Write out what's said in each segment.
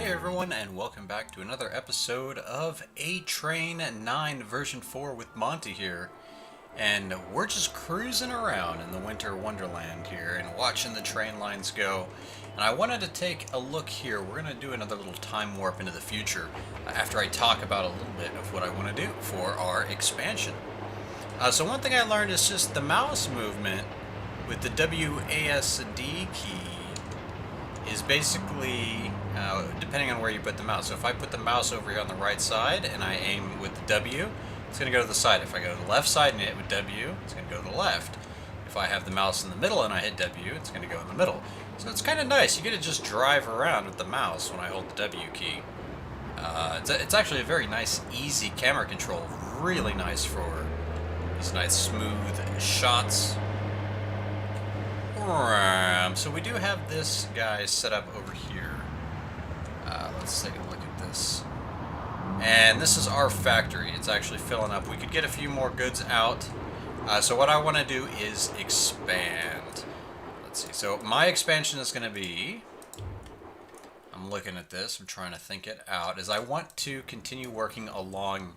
Hey everyone, and welcome back to another episode of A-Train 9 version 4 with Monty here. And we're just cruising around in the winter wonderland here and watching the train lines go. And I wanted to take a look here. We're going to do another little time warp into the future after I talk about a little bit of what I want to do for our expansion. So one thing I learned is just the mouse movement with the WASD key is basically depending on where you put the mouse. So if I put the mouse over here on the right side and I aim with the W, it's going to go to the side. If I go to the left side and hit with W, it's going to go to the left. If I have the mouse in the middle and I hit W, it's going to go in the middle. So it's kind of nice. You get to just drive around with the mouse when I hold the W key. It's actually a very nice, easy camera control. Really nice for these nice, smooth shots. So we do have this guy set up over here. Let's take a look at this. And this is our factory. It's actually filling up. We could get a few more goods out. So what I want to do is expand. Let's see. So my expansion is going to be... I'm looking at this. I'm trying to think it out. Is I want to continue working along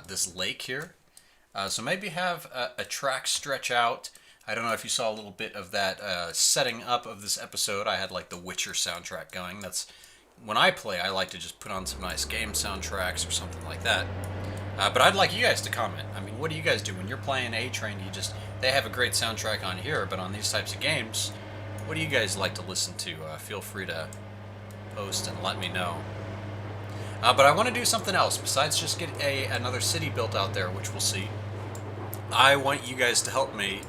this lake here. So maybe have a track stretch out. I don't know if you saw a little bit of that setting up of this episode. I had like the Witcher soundtrack going. That's when I play, I like to just put on some nice game soundtracks or something like that. But I'd like you guys to comment. I mean, what do you guys do when you're playing A-Train? They have a great soundtrack on here, but on these types of games, what do you guys like to listen to? Feel free to post and let me know. But I want to do something else besides just get another city built out there, which we'll see. I want you guys to help me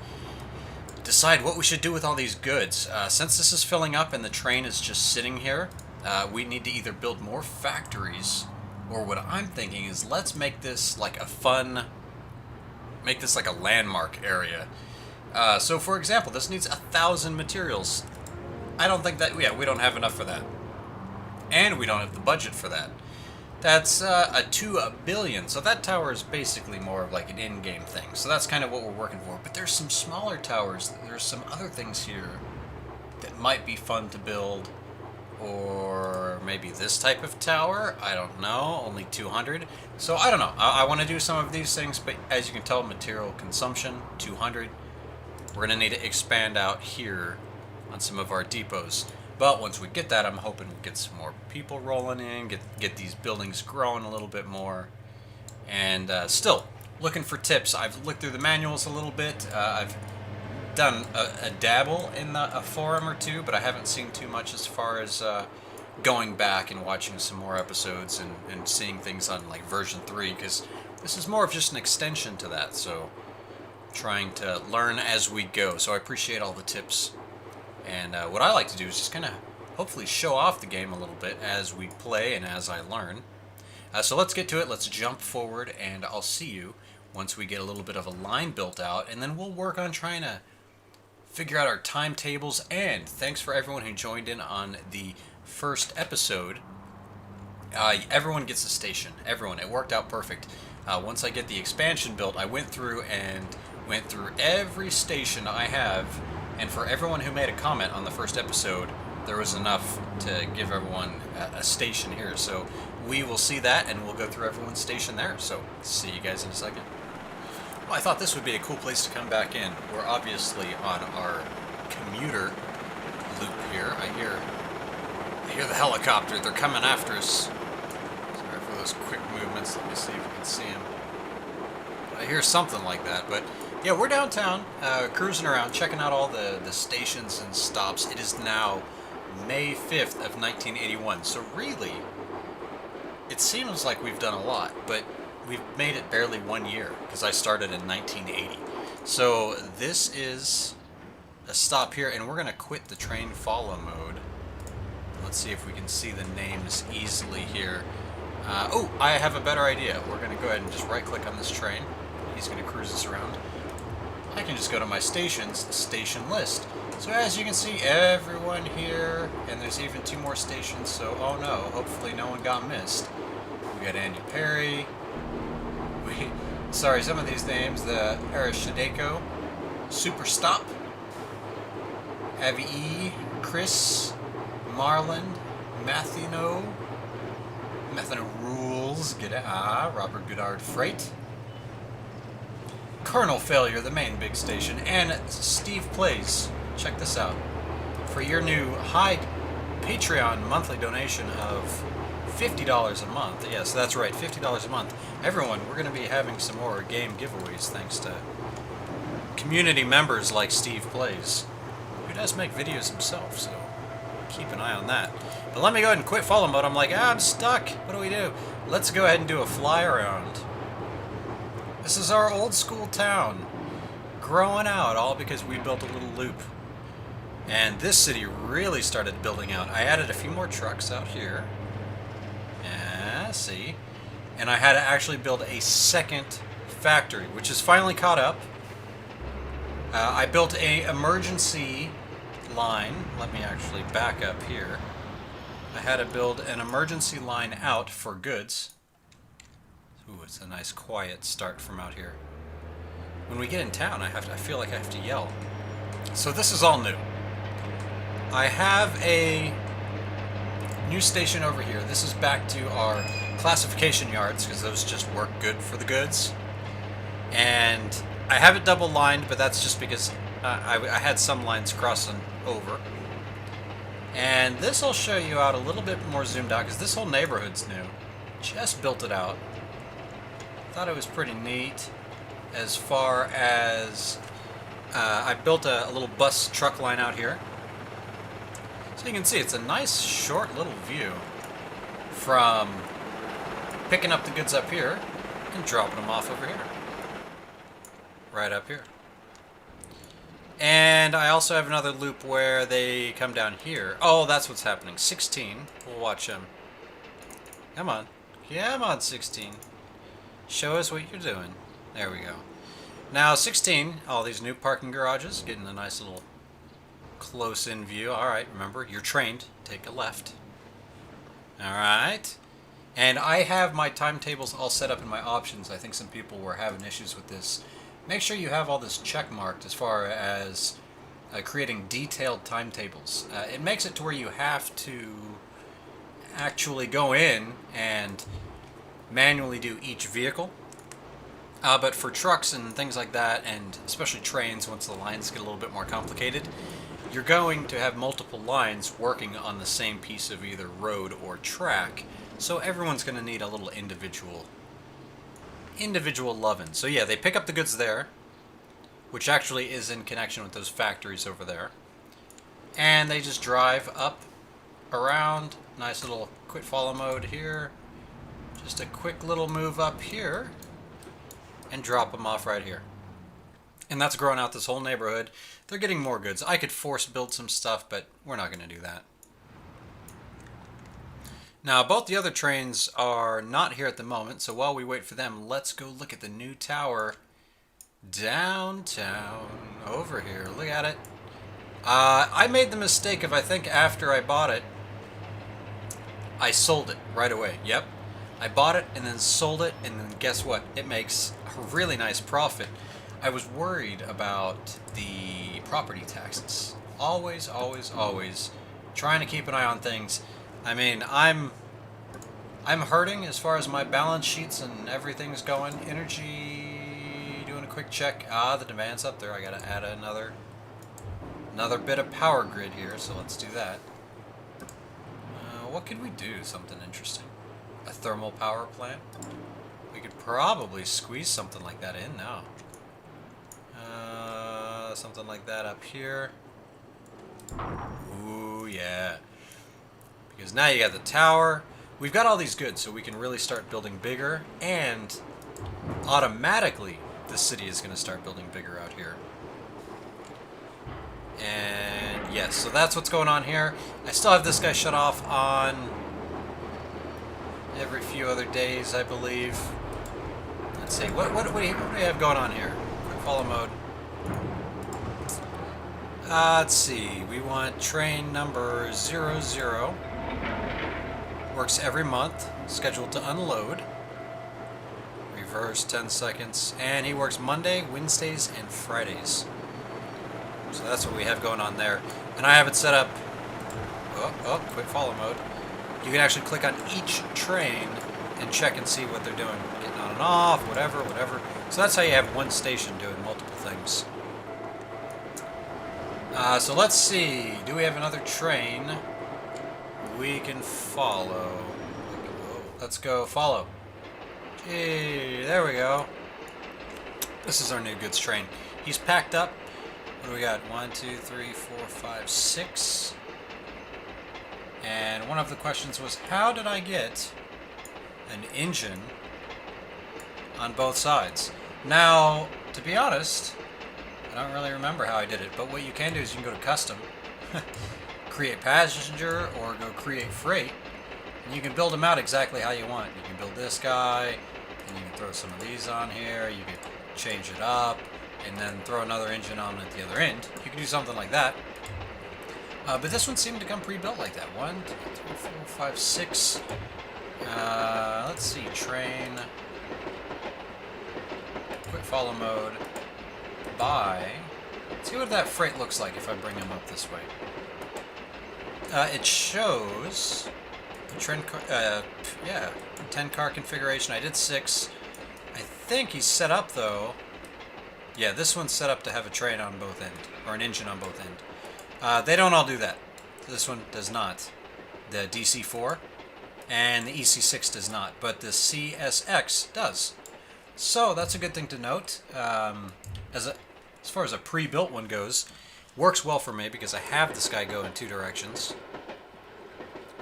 decide what we should do with all these goods. Since this is filling up and the train is just sitting here, we need to either build more factories, or what I'm thinking is let's make this like make this like a landmark area. So for example, this needs 1,000 materials. I don't think that, we don't have enough for that. And we don't have the budget for that. That's a 2 billion, so that tower is basically more of like an in-game thing. So that's kind of what we're working for. But there's some smaller towers. There's some other things here that might be fun to build. Or maybe this type of tower. I don't know. Only 200. So I don't know. I want to do some of these things, but as you can tell, material consumption, 200. We're going to need to expand out here on some of our depots. But once we get that, I'm hoping we'll get some more people rolling in, get these buildings growing a little bit more. And still, looking for tips. I've looked through the manuals a little bit. I've done a dabble in a forum or two, but I haven't seen too much as far as going back and watching some more episodes and seeing things on like version 3, because this is more of just an extension to that. So trying to learn as we go. So I appreciate all the tips. And what I like to do is just kind of hopefully show off the game a little bit as we play and as I learn. So let's get to it. Let's jump forward, and I'll see you once we get a little bit of a line built out, and then we'll work on trying to figure out our timetables. And thanks for everyone who joined in on the first episode. Everyone gets a station. Everyone. It worked out perfect. Once I get the expansion built, I went through every station I have. And for everyone who made a comment on the first episode, there was enough to give everyone a station here. So we will see that, and we'll go through everyone's station there. So see you guys in a second. Well, I thought this would be a cool place to come back in. We're obviously on our commuter loop here. I hear the helicopter. They're coming after us. Sorry for those quick movements. Let me see if we can see them. I hear something like that, but... yeah, we're downtown, cruising around, checking out all the stations and stops. It is now May 5th of 1981, so really, it seems like we've done a lot, but we've made it barely 1 year, because I started in 1980. So this is a stop here, and we're going to quit the train follow mode. Let's see if we can see the names easily here. Oh, I have a better idea. We're going to go ahead and just right-click on this train. He's going to cruise us around. I can just go to my stations, station list. So as you can see, everyone here, and there's even 2 more stations, so oh no, hopefully no one got missed. We got Andy Perry. Sorry, some of these names, the Arashideko, Super Stop, Avi E, Chris, Marlon, Mathino, Methano rules. Get it. Ah, Robert Goodard Freight. Colonel Failure, the main big station. And Steveplays. Check this out. For your new high Patreon monthly donation of $50 a month. Yes, that's right, $50 a month. Everyone, we're going to be having some more game giveaways thanks to community members like Steveplays, who does make videos himself, so keep an eye on that. But let me go ahead and quit follow mode. I'm like, I'm stuck. What do we do? Let's go ahead and do a fly around. This is our old school town, growing out, all because we built a little loop. And this city really started building out. I added a few more trucks out here. Yeah, see? And I had to actually build a second factory, which is finally caught up. I built a emergency line. Let me actually back up here. I had to build an emergency line out for goods. Ooh, it's a nice quiet start from out here. When we get in town, I feel like I have to yell. So this is all new. I have a new station over here. This is back to our classification yards because those just work good for the goods. And I have it double lined, but that's just because I had some lines crossing over. And this will show you out a little bit more zoomed out because this whole neighborhood's new. Just built it out. Thought it was pretty neat as far as I built a little bus truck line out here. So you can see it's a nice short little view from picking up the goods up here and dropping them off over here. Right up here. And I also have another loop where they come down here. Oh, that's what's happening. 16. We'll watch him. Come on. Come on, 16. Show us what you're doing. There we go. Now, 16, all these new parking garages, getting a nice little close-in view. Alright, remember, you're trained. Take a left. Alright. And I have my timetables all set up in my options. I think some people were having issues with this. Make sure you have all this check marked as far as creating detailed timetables. It makes it to where you have to actually go in and manually do each vehicle. But for trucks and things like that, and especially trains, once the lines get a little bit more complicated, you're going to have multiple lines working on the same piece of either road or track. So everyone's going to need a little individual loving. So yeah, they pick up the goods there, which actually is in connection with those factories over there. And they just drive up, around, nice little quit follow mode here. Just a quick little move up here, and drop them off right here. And that's growing out this whole neighborhood. They're getting more goods. I could force build some stuff, but we're not going to do that. Now, both the other trains are not here at the moment, so while we wait for them, let's go look at the new tower downtown over here. Look at it. I made the mistake of, I think after I bought it, I sold it right away. Yep. I bought it and then sold it, and then guess what? It makes a really nice profit. I was worried about the property taxes. Always, always, always trying to keep an eye on things. I mean, I'm hurting as far as my balance sheets and everything's going. Energy, doing a quick check. The demand's up there. I gotta add another bit of power grid here, so let's do that. What could we do? Something interesting. A thermal power plant? We could probably squeeze something like that in now. Something like that up here. Ooh, yeah. Because now you got the tower. We've got all these goods, so we can really start building bigger, and automatically the city is going to start building bigger out here. And yes, so that's what's going on here. I still have this guy shut off on every few other days, I believe. Let's see, what do we have going on here? Quick follow mode. Let's see, we want train number 00. Works every month, scheduled to unload. Reverse 10 seconds. And he works Monday, Wednesdays, and Fridays. So that's what we have going on there. And I have it set up. Quick follow mode. you can actually click on each train and check and see what they're doing, getting on and off, whatever. So that's how you have one station doing multiple things. So let's see. Do we have another train we can follow? Let's go follow. Gee, there we go. This is our new goods train. He's packed up. What do we got? 1, 2, 3, 4, 5, 6. And one of the questions was, how did I get an engine on both sides? Now, to be honest, I don't really remember how I did it, but what you can do is you can go to custom, create passenger, or go create freight, and you can build them out exactly how you want. You can build this guy, and you can throw some of these on here, you can change it up, and then throw another engine on at the other end. You can do something like that. But this one seemed to come pre-built like that. 1, 2, 3, 4, 5, 6. Let's see, train. Quick follow mode. Buy. Let's see what that freight looks like if I bring him up this way. It shows the train car, 10 car configuration. I did 6. I think he's set up though. Yeah, this one's set up to have a train on both ends, or an engine on both ends. They don't all do that. This one does not. The DC4 and the EC6 does not, but the CSX does. So that's a good thing to note. As far as a pre-built one goes, works well for me because I have this guy go in 2 directions,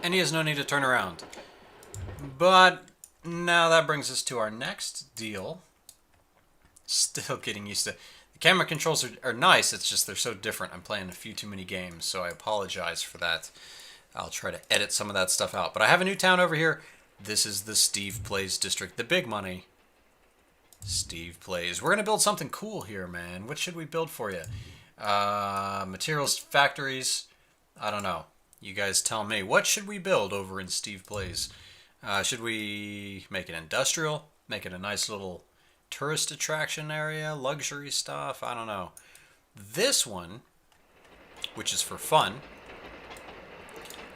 and he has no need to turn around. But now that brings us to our next deal. Still getting used to. The camera controls are nice, it's just they're so different. I'm playing a few too many games, so I apologize for that. I'll try to edit some of that stuff out. But I have a new town over here. This is the Steveplays district, the big money. Steveplays. We're going to build something cool here, man. What should we build for you? Materials factories. I don't know. You guys tell me. What should we build over in Steveplays? Should we make it industrial? Make it a nice little tourist attraction area, luxury stuff, I don't know. This one, which is for fun,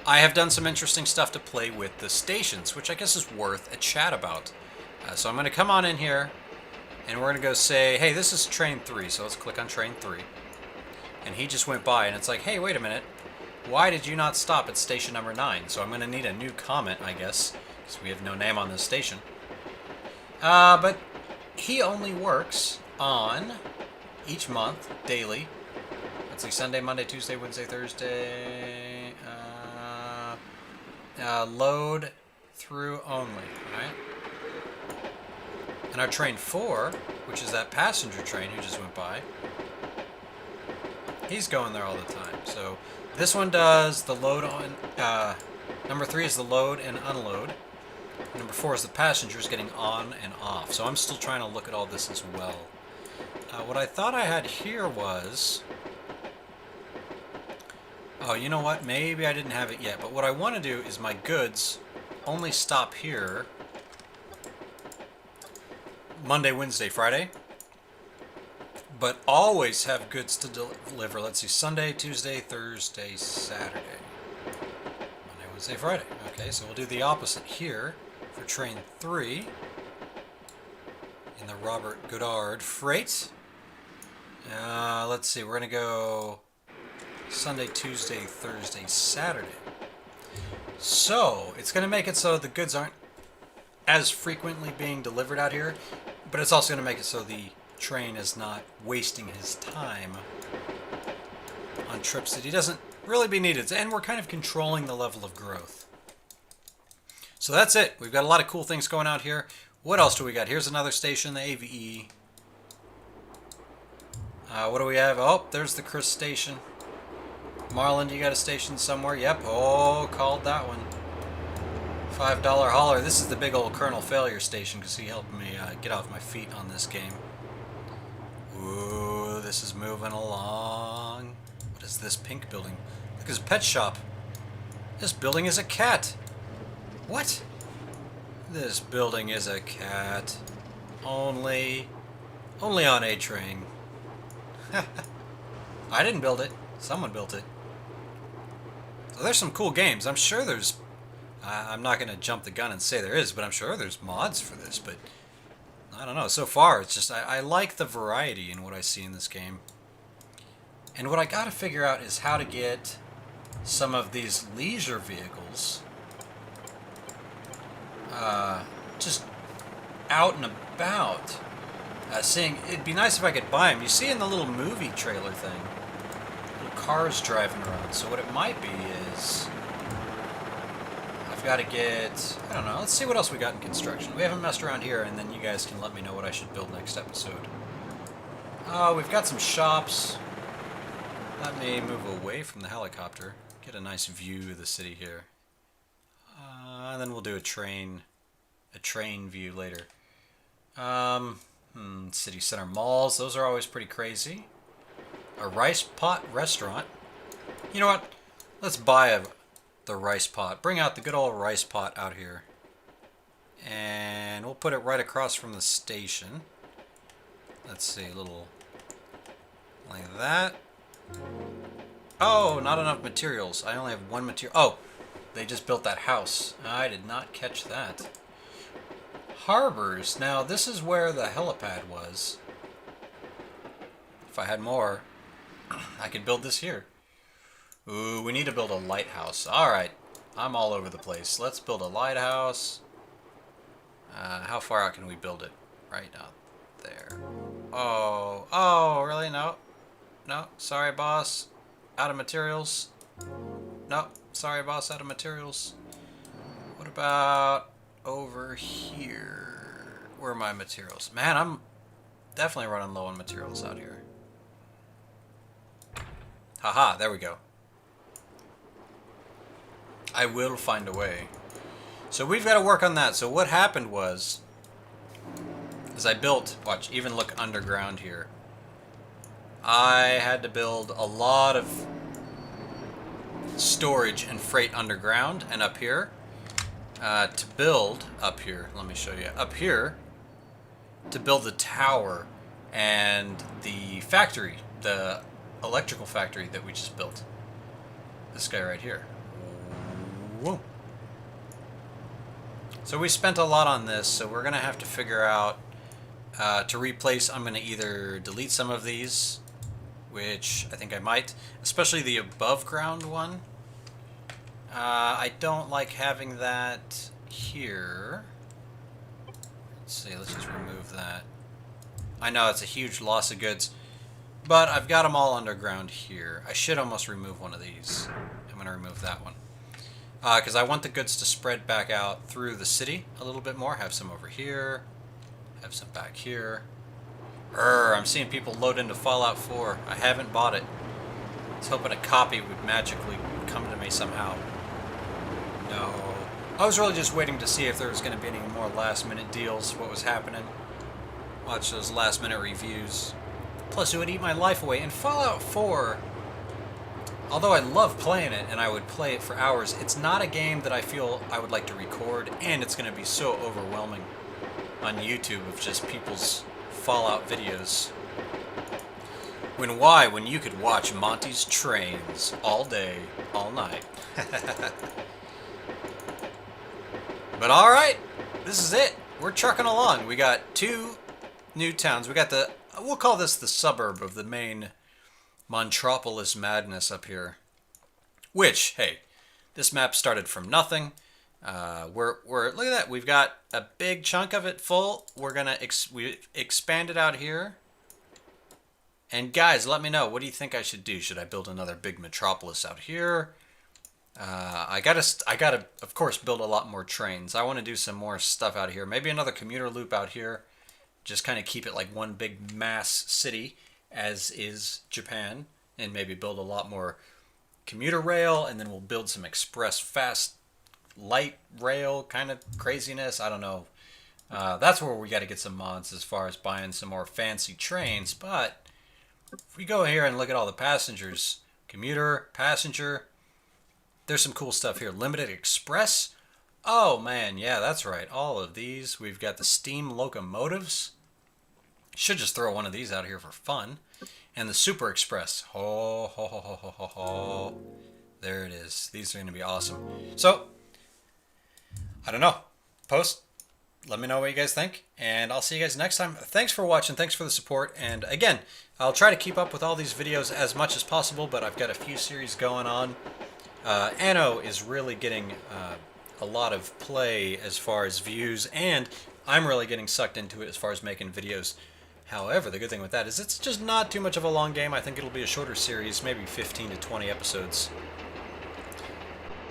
I have done some interesting stuff to play with the stations, which I guess is worth a chat about. So I'm going to come on in here, and we're going to go say, hey, this is train 3, so let's click on train 3. And he just went by, and it's like, hey, wait a minute, why did you not stop at station number 9? So I'm going to need a new comment, I guess, because we have no name on this station. But he only works on each month, daily. Let's see, Sunday, Monday, Tuesday, Wednesday, Thursday. Load through only, right? And our train 4, which is that passenger train who just went by, he's going there all the time. So this one does the load on. Number 3 is the load and unload. Number 4 is the passengers getting on and off. So I'm still trying to look at all this as well. What I thought I had here was... Oh, you know what? Maybe I didn't have it yet. But what I want to do is my goods only stop here Monday, Wednesday, Friday. But always have goods to deliver. Let's see. Sunday, Tuesday, Thursday, Saturday. Monday, Wednesday, Friday. Okay, so we'll do the opposite here. For train 3 in the Robert Goddard freight. Let's see, we're going to go Sunday, Tuesday, Thursday, Saturday. So, it's going to make it so the goods aren't as frequently being delivered out here, but it's also going to make it so the train is not wasting his time on trips that he doesn't really be needed. And we're kind of controlling the level of growth. So that's it. We've got a lot of cool things going out here. What else do we got? Here's another station, the AVE. What do we have? Oh, there's the Chris station. Marlon, you got a station somewhere? Yep. Oh, called that one. $5 hauler. This is the big old Colonel Failure station because he helped me get off my feet on this game. Ooh, this is moving along. What is this pink building? Look, it's a pet shop. This building is a cat. What? This building is a cat. Only on A train. I didn't build it. Someone built it. So there's some cool games. I'm sure there's I'm not going to jump the gun and say there is, but I'm sure there's mods for this. But I don't know. So far, it's just I like the variety in what I see in this game. And what I got to figure out is how to get some of these leisure vehicles just out and about. Seeing, it'd be nice if I could buy them. You see in the little movie trailer thing, little cars driving around. So what it might be is I've got to get, I don't know, let's see what else we got in construction. We haven't messed around here, and then you guys can let me know what I should build next episode. We've got some shops. Let me move away from the helicopter. Get a nice view of the city here. And then we'll do a train view later. City center malls, those are always pretty crazy. A rice pot restaurant. You know what? Let's buy the rice pot. Bring out the good old rice pot out here. And we'll put it right across from the station. Let's see, a little like that. Oh, not enough materials. I only have one material. Oh, they just built that house. I did not catch that. Harbors. Now, this is where the helipad was. If I had more, I could build this here. Ooh, we need to build a lighthouse. Alright, I'm all over the place. Let's build a lighthouse. How far out can we build it? Right out there. Oh, really? No. No, sorry, boss. Out of materials. No, sorry, boss, out of materials. What about over here? Where are my materials? Man, I'm definitely running low on materials out here. Haha, there we go. I will find a way. So we've got to work on that. So what happened was, is I built, watch, even look underground here. I had to build a lot of storage and freight underground and up here. To build up here, let me show you. Up here, to build the tower and the factory, the electrical factory that we just built. This guy right here. Whoa. So we spent a lot on this, so we're going to have to figure out to replace. I'm going to either delete some of these, which I think I might, especially the above ground one. I don't like having that here. Let's see, let's just remove that. I know it's a huge loss of goods, but I've got them all underground here. I should almost remove one of these. I'm going to remove that one. Because I want the goods to spread back out through the city a little bit more. Have some over here. Have some back here. I'm seeing people load into Fallout 4. I haven't bought it. I was hoping a copy would magically come to me somehow. No. I was really just waiting to see if there was going to be any more last-minute deals, what was happening. Watch those last-minute reviews. Plus, it would eat my life away. In Fallout 4, although I love playing it, and I would play it for hours, it's not a game that I feel I would like to record, and it's going to be so overwhelming on YouTube of just people's Fallout videos. When you could watch Monty's Trains all day, all night. But alright, this is it. We're trucking along. We got 2 new towns. We got the, we'll call this the suburb of the main Montropolis madness up here. Which, hey, this map started from nothing. We're look at that. We've got a big chunk of it full. We're gonna we expand it out here. And guys, let me know. What do you think I should do? Should I build another big metropolis out here? I gotta, of course, build a lot more trains. I want to do some more stuff out here. Maybe another commuter loop out here. Just kind of keep it like one big mass city, as is Japan. And maybe build a lot more commuter rail. And then we'll build some express fast light rail kind of craziness. I don't know. That's where we got to get some mods as far as buying some more fancy trains. But if we go here and look at all the passengers, commuter, passenger, there's some cool stuff here. Limited Express. Oh, man. Yeah, that's right. All of these. We've got the steam locomotives. Should just throw one of these out here for fun. And the Super Express. Ho, ho, ho, ho, ho, ho, ho. There it is. These are going to be awesome. So, I don't know. Post. Let me know what you guys think, and I'll see you guys next time. Thanks for watching. Thanks for the support. And again, I'll try to keep up with all these videos as much as possible, but I've got a few series going on. Anno is really getting a lot of play as far as views, and I'm really getting sucked into it as far as making videos. However, the good thing with that is it's just not too much of a long game. I think it'll be a shorter series, maybe 15 to 20 episodes.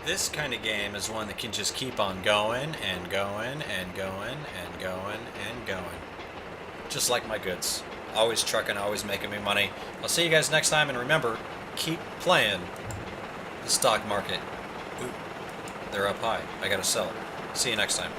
This kind of game is one that can just keep on going and going and going and going and going. Just like my goods. Always trucking, always making me money. I'll see you guys next time, and remember, keep playing the stock market. Ooh, they're up high. I gotta sell. See you next time.